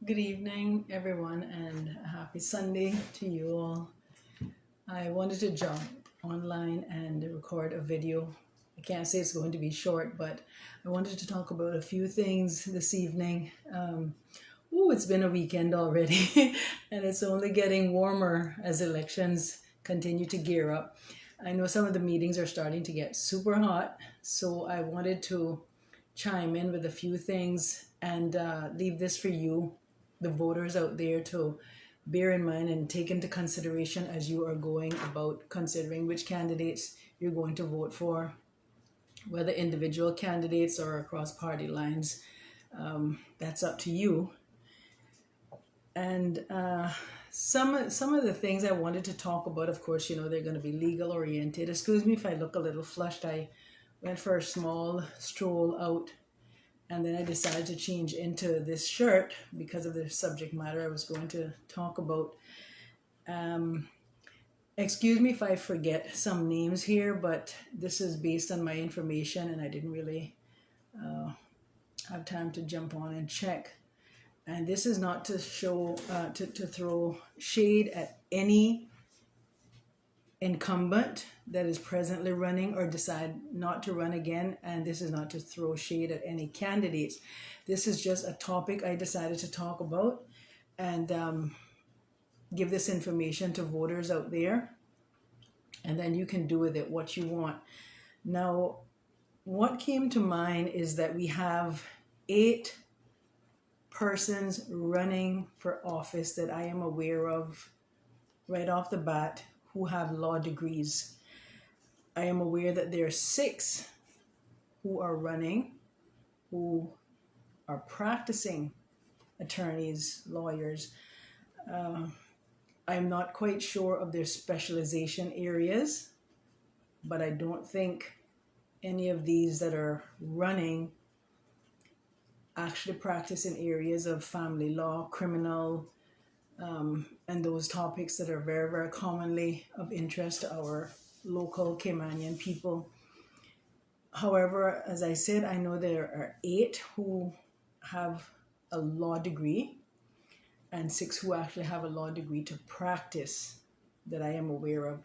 Good evening, everyone, and a happy Sunday to you all. I wanted to jump online and record a video. I can't say it's going to be short, but I wanted to talk about a few things this evening. It's been a weekend already, and it's only getting warmer as elections continue to gear up. I know some of the meetings are starting to get super hot, so I wanted to chime in with a few things and leave this for you, the voters out there, to bear in mind and take into consideration as you are going about considering which candidates you're going to vote for, whether individual candidates or across party lines. That's up to you. And some of the things I wanted to talk about, of course, they're going to be legal oriented. Excuse me if I look a little flushed. I went for a small stroll out, and then I decided to change into this shirt because of the subject matter I was going to talk about. Excuse me if I forget some names here, but this is based on my information, and I didn't really have time to jump on and check. And this is not to show, to throw shade at any incumbent that is presently running or decide not to run again. And this is not to throw shade at any candidates. This is just a topic I decided to talk about and give this information to voters out there. And then you can do with it what you want. Now, what came to mind is that we have 8 persons running for office that I am aware of right off the bat who have law degrees. I am aware that there are 6 who are running who are practicing attorneys, lawyers. I'm not quite sure of their specialization areas, but I don't think any of these that are running actually practice in areas of family law, criminal, and those topics that are very, very commonly of interest to our local Caymanian people. However, as I said, I know there are 8 who have a law degree and 6 who actually have a law degree to practice that I am aware of.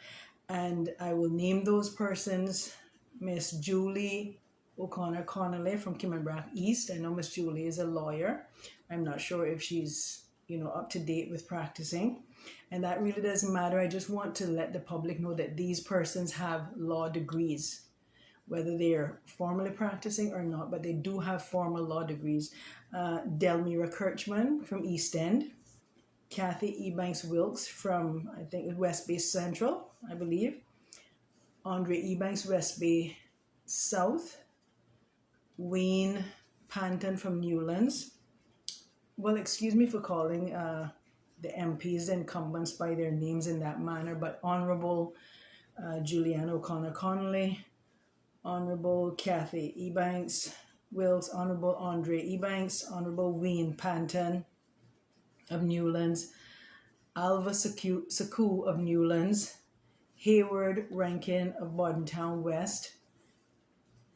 And I will name those persons: Miss Julie O'Connor Connolly from Kimmenbrack East. I know Miss Julie is a lawyer. I'm not sure if she's up to date with practicing, and that really doesn't matter. I just want to let the public know that these persons have law degrees, whether they're formally practicing or not, but they do have formal law degrees. Delmira Kirchman from East End, Kathy Ebanks Wilkes from, I think, West Bay Central, I believe, Andre Ebanks, West Bay South, Wayne Panton from Newlands. Well, excuse me for calling the MPs, the incumbents, by their names in that manner, but Honorable Julianne O'Connor Connolly, Honorable Kathy Ebanks Wilkes, Honorable Andre Ebanks, Honorable Wayne Panton of Newlands, Alva Saku of Newlands, Hayward Rankin of Bordentown West,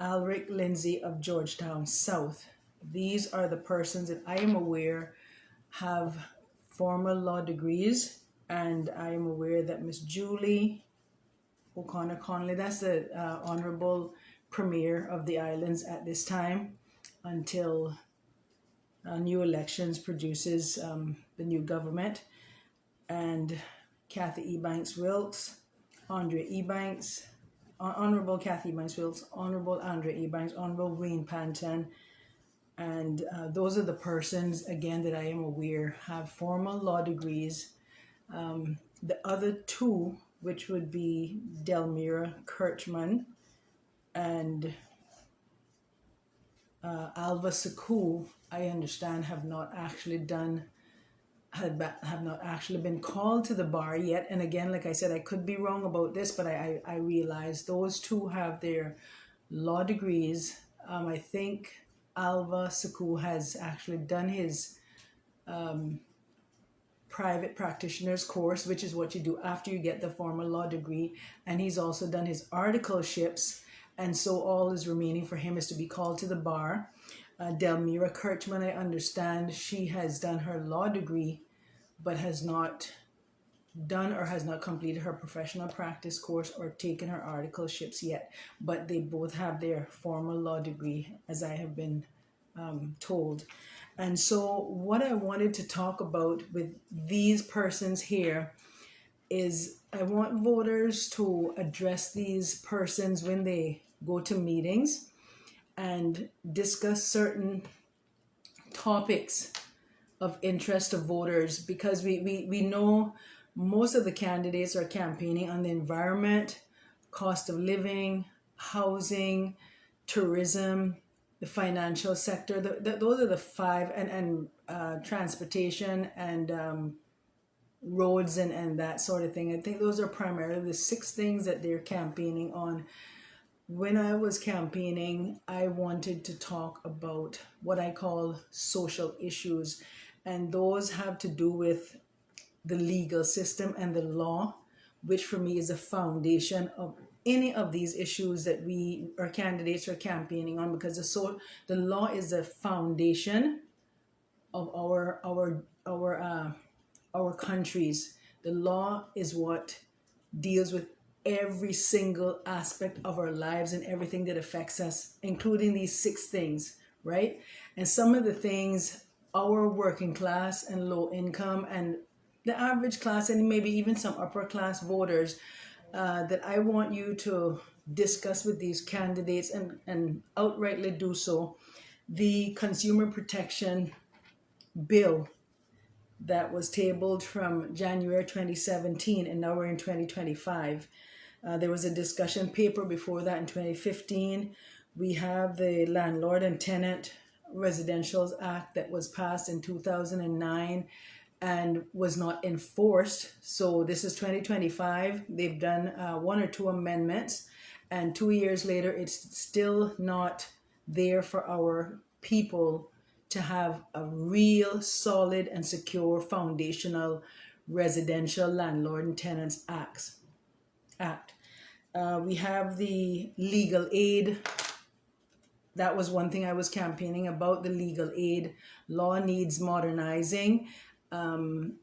Alric Lindsay of Georgetown South. These are the persons that I am aware have formal law degrees, and I am aware that Miss Julie O'Connor Connolly, that's the Honorable Premier of the Islands at this time until new elections produces the new government, and Kathy Ebanks Wilkes, Andre Ebanks, Honorable Kathy Ebanks Wilkes, Honorable Andre Ebanks, Honorable Wayne Panton, and those are the persons, again, that I am aware have formal law degrees. The other 2, which would be Delmira Kirchman and Alva Saku, I understand have not actually been called to the bar yet. And again, like I said, I could be wrong about this, but I realize those 2 have their law degrees. I think Alva Saku has actually done his private practitioner's course, which is what you do after you get the formal law degree. And he's also done his articleships. And so all is remaining for him is to be called to the bar. Delmira Kirchman, I understand she has done her law degree, but has not done or has not completed her professional practice course or taken her articleships yet. But they both have their formal law degree, as I have been told. And so, what I wanted to talk about with these persons here is I want voters to address these persons when they go to meetings and discuss certain topics of interest to voters, because we know most of the candidates are campaigning on the environment, cost of living, housing, tourism, the financial sector. Those are the five, and transportation and roads and that sort of thing. I think those are primarily the six things that they're campaigning on. When I was campaigning, I wanted to talk about what I call social issues, and those have to do with the legal system and the law, which for me is a foundation of any of these issues that our candidates are campaigning on, because the law is the foundation of our countries. The law is what deals with every single aspect of our lives and everything that affects us, including these six things, right? And some of the things our working class and low income and the average class and maybe even some upper class voters that I want you to discuss with these candidates and outrightly do so. The Consumer Protection Bill that was tabled from January 2017, and now we're in 2025. There was a discussion paper before that in 2015. We have the Landlord and Tenant Residentials Act that was passed in 2009 and was not enforced. So this is 2025. They've done one or two amendments, and 2 years later, it's still not there for our people to have a real solid and secure foundational residential landlord and tenants act. We have the legal aid. That was one thing I was campaigning about. The legal aid law needs modernizing. I'm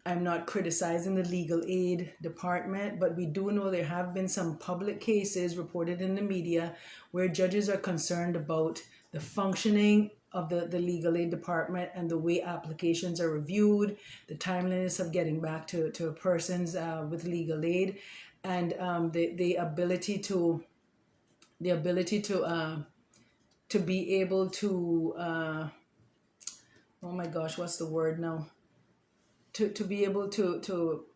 not criticizing the legal aid department, but we do know there have been some public cases reported in the media where judges are concerned about the functioning of the legal aid department and the way applications are reviewed, the timeliness of getting back to persons with legal aid, and the ability to be able to oh my gosh, what's the word now? To be able to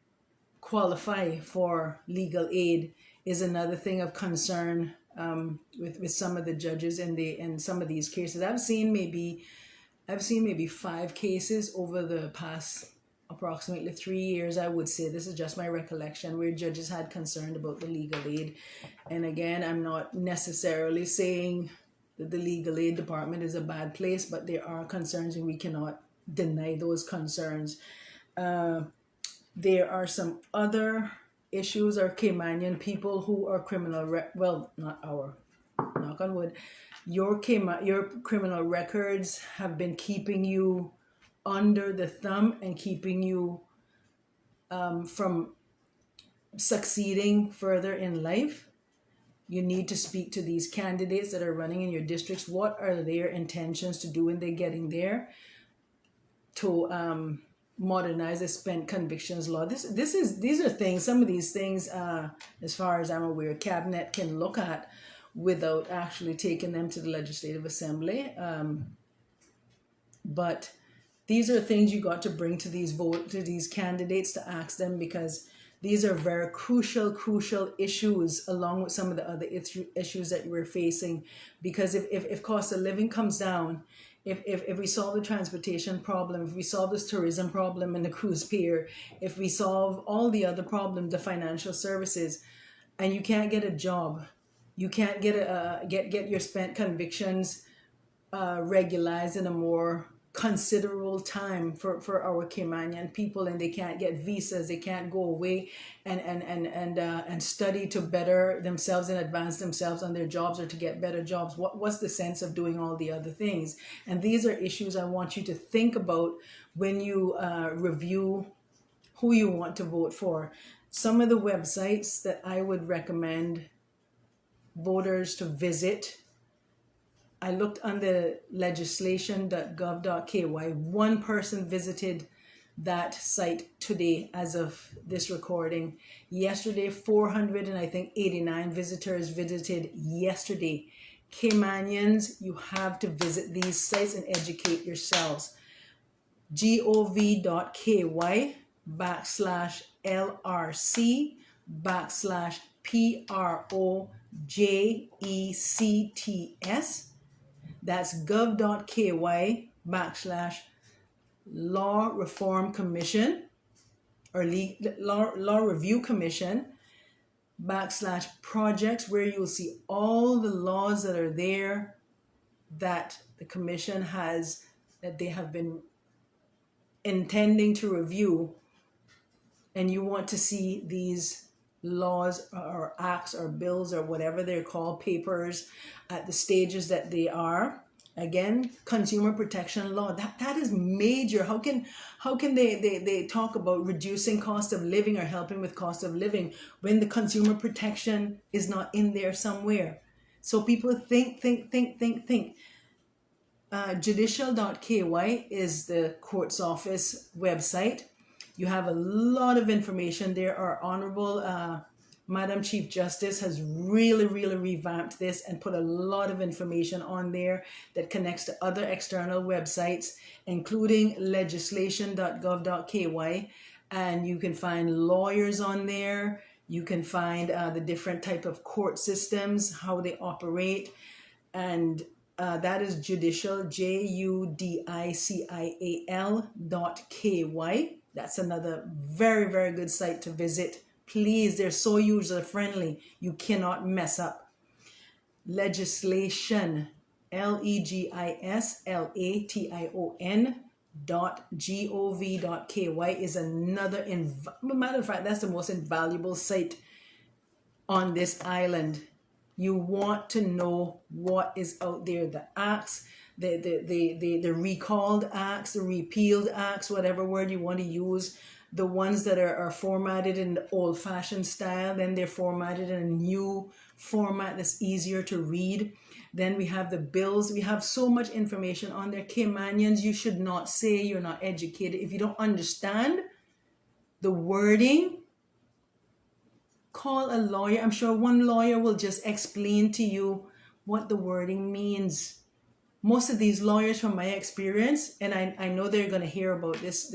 qualify for legal aid is another thing of concern with some of the judges in some of these cases. I've seen maybe 5 cases over the past approximately 3 years. I would say this is just my recollection, where judges had concern about the legal aid. And again, I'm not necessarily saying that the legal aid department is a bad place, but there are concerns and we cannot deny those concerns. There are some other issues. Our Caymanian people who are criminal, not our, knock on wood, your criminal records have been keeping you under the thumb and keeping you from succeeding further in life. You need to speak to these candidates that are running in your districts. What are their intentions to do when they're getting there to modernize the spent convictions law? These are things, some of these things, as far as I'm aware, cabinet can look at without actually taking them to the Legislative Assembly. But these are things you got to bring to these candidates to ask them, because these are very crucial issues, along with some of the other issues that we're facing. Because if cost of living comes down, if we solve the transportation problem, if we solve this tourism problem in the cruise pier, if we solve all the other problems, the financial services, and you can't get a job, you can't get your spent convictions regularized in a more considerable time for our Caymanian people, and they can't get visas, they can't go away and study to better themselves and advance themselves on their jobs or to get better jobs. What's the sense of doing all the other things? And these are issues I want you to think about when you review who you want to vote for. Some of the websites that I would recommend voters to visit, I looked on the legislation.gov.ky. One person visited that site today as of this recording. Yesterday, 489 visitors visited yesterday. Caymanians, you have to visit these sites and educate yourselves. gov.ky/LRC/PROJECTS. That's gov.ky/Law Reform Commission or Law Review Commission /projects, where you'll see all the laws that are there that the commission has, that they have been intending to review. And you want to see these laws or acts or bills or whatever they're called, papers, at the stages that they are. Again, consumer protection law, that is major. How can they talk about reducing cost of living or helping with cost of living when the consumer protection is not in there somewhere? So people think. Judicial.ky is the court's office website. You have a lot of information there. Our Honorable Madam Chief Justice has really revamped this and put a lot of information on there that connects to other external websites, including legislation.gov.ky. And you can find lawyers on there. You can find the different type of court systems, how they operate. And that is judicial, JUDICIAL.KY. That's another very good site to visit. Please, they're so user friendly. You cannot mess up. Legislation, legislation.gov.ky is another, matter of fact, that's the most invaluable site on this island. You want to know what is out there, the acts, the recalled acts, the repealed acts, whatever word you want to use, the ones that are formatted in the old-fashioned style, then they're formatted in a new format that's easier to read. Then we have the bills. We have so much information on there. Caymanians, you should not say you're not educated. If you don't understand the wording, call a lawyer. I'm sure one lawyer will just explain to you what the wording means. Most of these lawyers, from my experience, and I know they're going to hear about this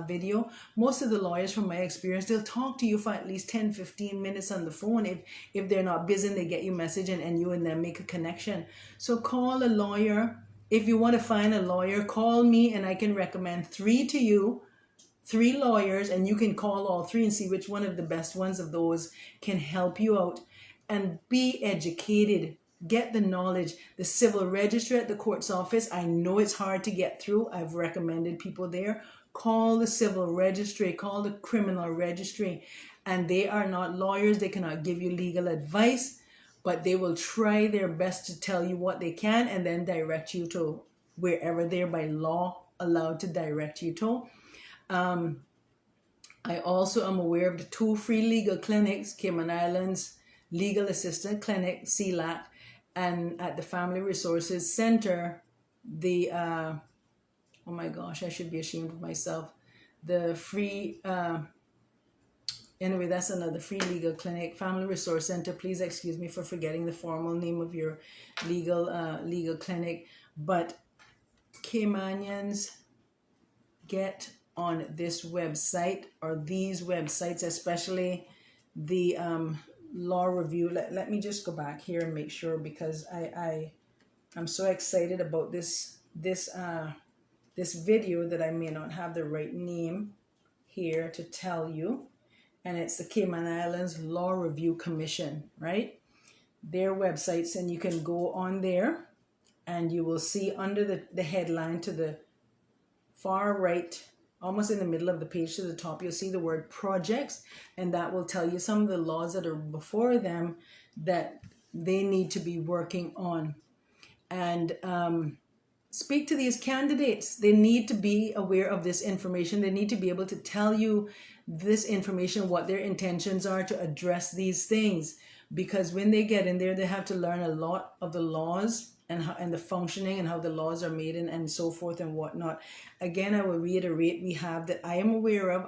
video, most of the lawyers from my experience, they'll talk to you for at least 10-15 minutes on the phone. If they're not busy, they get you a message and you and them make a connection. So call a lawyer. If you want to find a lawyer, call me and I can recommend 3 to you. 3 lawyers, and you can call all 3 and see which one of the best ones of those can help you out. And be educated. Get the knowledge. The civil register at the court's office, I know it's hard to get through. I've recommended people there. Call the civil registry, call the criminal registry. And they are not lawyers. They cannot give you legal advice, but they will try their best to tell you what they can and then direct you to wherever they're by law allowed to direct you to. I also am aware of the 2 free legal clinics, Cayman Islands Legal Assistance Clinic, CLAC, and at the Family Resources Center, the, oh my gosh, I should be ashamed of myself. The free, anyway, that's another free legal clinic, Family Resource Center. Please excuse me for forgetting the formal name of your legal clinic. But Caymanians, get on this website or these websites, especially the law review. Let me just go back here and make sure, because I'm so excited about this video that I may not have the right name here to tell you. And it's the Cayman Islands Law Review Commission, right? Their websites, and you can go on there and you will see under the headline to the far right, almost in the middle of the page to the top, you'll see the word projects, and that will tell you some of the laws that are before them that they need to be working on. And speak to these candidates. They need to be aware of this information. They need to be able to tell you this information, what their intentions are to address these things. Because when they get in there, they have to learn a lot of the laws and how, and the functioning and how the laws are made and so forth and whatnot. Again, I will reiterate, we have that I am aware of.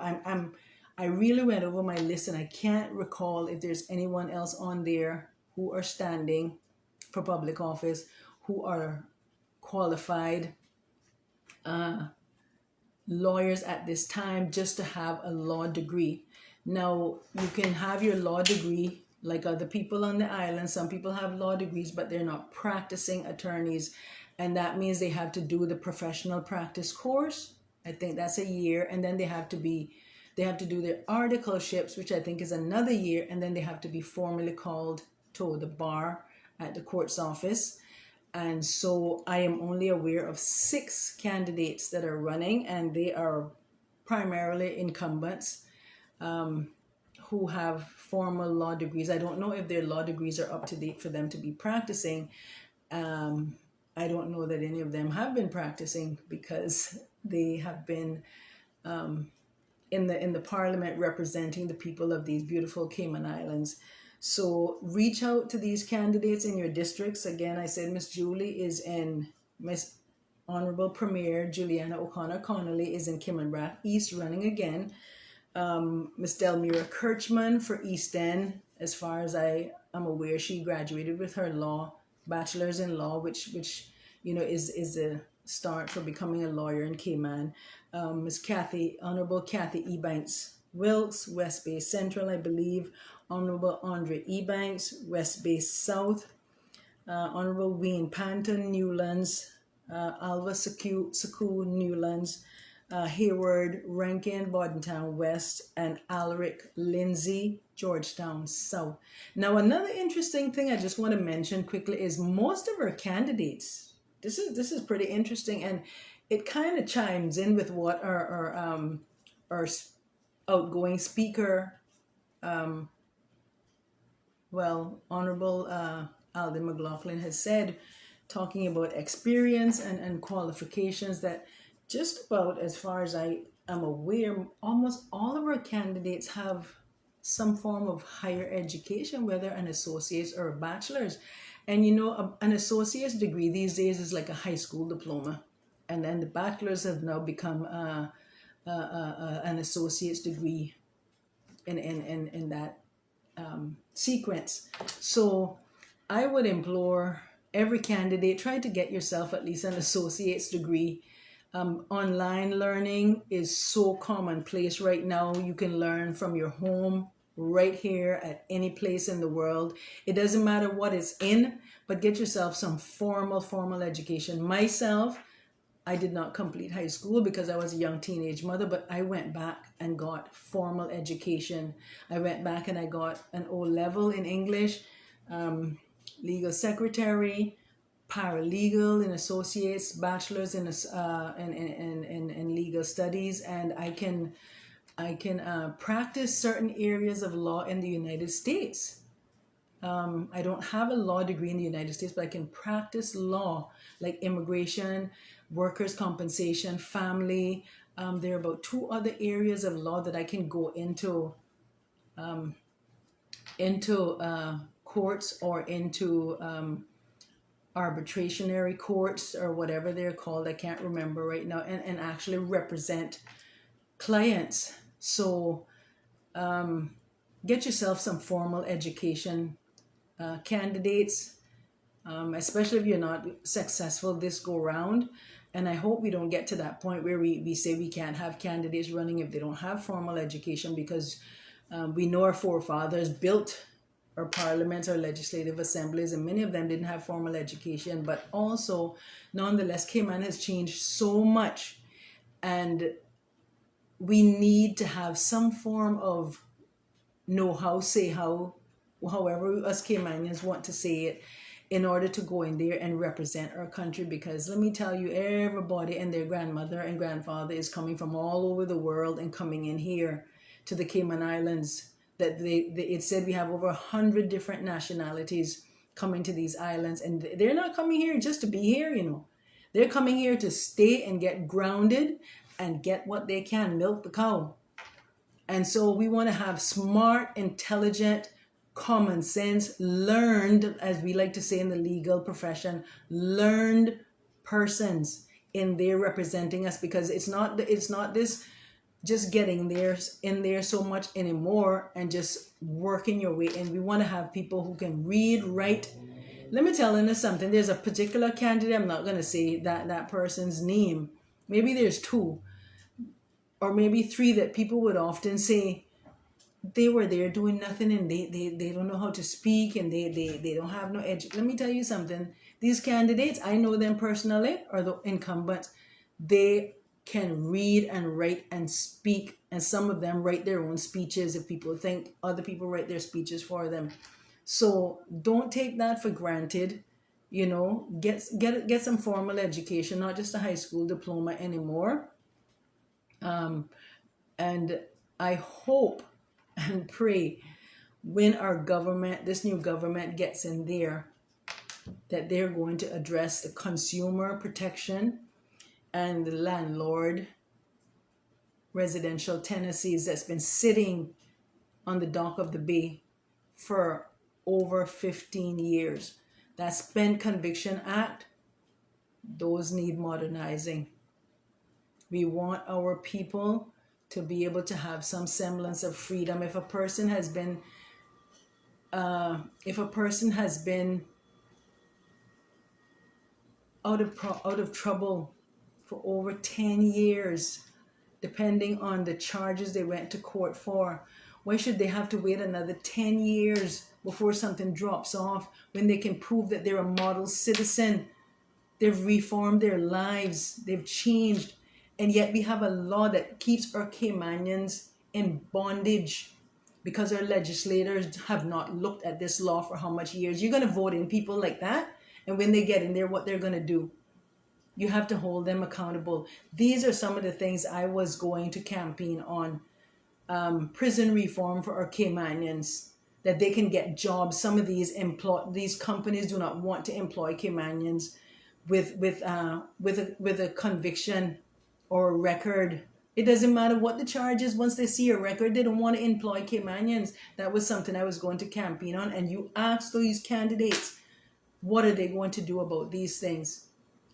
I really went over my list and I can't recall if there's anyone else on there who are standing for public office who are qualified lawyers at this time just to have a law degree. Now, you can have your law degree like other people on the island. Some people have law degrees, but they're not practicing attorneys. And that means they have to do the professional practice course. I think that's a year. And then they have to do their articleships, which I think is another year. And then they have to be formally called to the bar at the court's office. And so I am only aware of 6 candidates that are running, and they are primarily incumbents who have formal law degrees. I don't know if their law degrees are up to date for them to be practicing. I don't know that any of them have been practicing because they have been in the parliament representing the people of these beautiful Cayman Islands. So reach out to these candidates in your districts. Again, I said Miss Julie is in, Miss Honorable Premier Juliana O'Connor Connolly is in Kimmenbrack East running again. Miss Delmira Kirchman for East End, as far as I am aware, she graduated with her bachelor's in law, which is a start for becoming a lawyer in Cayman. Miss Honorable Kathy Ebanks Wilkes, West Bay Central, I believe. Honorable Andre Ebanks, West Bay South. Honorable Wayne Panton, Newlands. Alva Saku, Newlands. Hayward Rankin, Bordentown West, and Alaric Lindsay, Georgetown South. Now, another interesting thing I just want to mention quickly is most of our candidates. This is pretty interesting, and it kind of chimes in with what our outgoing speaker, Honorable Alden McLaughlin has said, talking about experience and qualifications, that just about as far as I am aware, almost all of our candidates have some form of higher education, whether an associate's or a bachelor's. And an associate's degree these days is like a high school diploma. And then the bachelor's have now become an associate's degree in that sequence. So I would implore every candidate, try to get yourself at least an associate's degree. Online learning is so commonplace right now. You can learn from your home right here at any place in the world. It doesn't matter what it's in, but get yourself some formal education. Myself, I did not complete high school because I was a young teenage mother, but I went back and got formal education. I went back and I got an O-level in English, legal secretary, paralegal in associates, bachelor's in legal studies, and I can practice certain areas of law in the United States. I don't have a law degree in the United States, but I can practice law like immigration, workers' compensation, family. There are about 2 other areas of law that I can go into courts or into arbitrationary courts or whatever they're called. I can't remember right now, and actually represent clients. So get yourself some formal education, candidates, especially if you're not successful this go round. And I hope we don't get to that point where we say we can't have candidates running if they don't have formal education, because we know our forefathers built our parliaments, our legislative assemblies, and many of them didn't have formal education. But also, nonetheless, Cayman has changed so much, and we need to have some form of know-how, say how, however us Caymanians want to say it. in order to go in there and represent our country. Because let me tell you, everybody and their grandmother and grandfather is coming from all over the world and coming in here to the Cayman Islands. That it said we have over 100 different nationalities coming to these islands, and they're not coming here just to be here, you know. They're coming here to stay and get grounded and get what they can, milk the cow. And so we want to have smart, intelligent, common sense, learned, as we like to say in the legal profession, learned persons in there representing us, because it's not this just getting there in there so much anymore and just working your way in. We want to have people who can read, write. Let me tell you something. There's a particular candidate, I'm not going to say that person's name. Maybe there's two or maybe three that people would often say they were there doing nothing, and they don't know how to speak, and they don't have no edge. Let me tell you something. These candidates, I know them personally, or the incumbents, they can read and write and speak, and some of them write their own speeches if people think other people write their speeches for them. So don't take that for granted. You know, get some formal education, not just a high school diploma anymore. And I hope and pray when our government, this new government, gets in there, that they're going to address the consumer protection and the landlord residential tenancies that's been sitting on the dock of the bay for over 15 years. That Spent Conviction Act, those need modernizing. We want our people to be able to have some semblance of freedom. If a person has been out of trouble for over 10 years, depending on the charges they went to court for, why should they have to wait another 10 years before something drops off when they can prove that they're a model citizen? They've reformed their lives, they've changed, and yet we have a law that keeps our Caymanians in bondage because our legislators have not looked at this law for how much years. You're going to vote in people like that, and when they get in there, what they're going to do? You have to hold them accountable. These are some of the things I was going to campaign on. Prison reform for our Caymanians, that they can get jobs. Some of these companies do not want to employ Caymanians with a conviction or a record. It doesn't matter what the charge is. Once they see a record, they don't want to employ Caymanians. That was something I was going to campaign on. And you ask these candidates, what are they going to do about these things?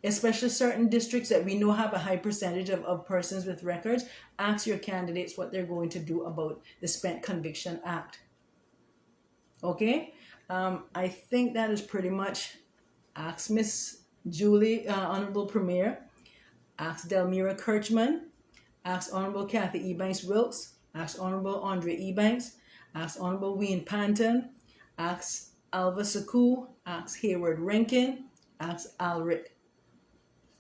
Especially certain districts that we know have a high percentage of persons with records. Ask your candidates what they're going to do about the Spent Conviction Act. Okay? I think that is pretty much. Ask Miss Julie, Honorable Premier. Ask Delmira Kirchman. Ask Honorable Kathy Ebanks Wilkes. Ask Honorable Andre Ebanks. Ask Honorable Wayne Panton. Ask Alva Saku. Ask Hayward Rankin. Ask Alric.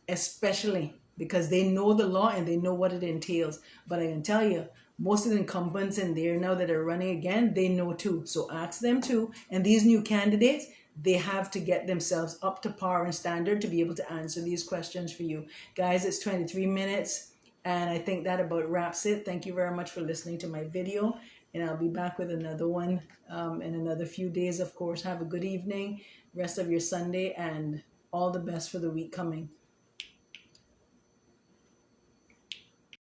Especially because they know the law and they know what it entails. But I can tell you, most of the incumbents in there now that are running again, they know too. So ask them too. And these new candidates, they have to get themselves up to par and standard to be able to answer these questions for you. Guys, it's 23 minutes. And I think that about wraps it. Thank you very much for listening to my video. And I'll be back with another one in another few days, of course. Have a good evening, rest of your Sunday, and all the best for the week coming.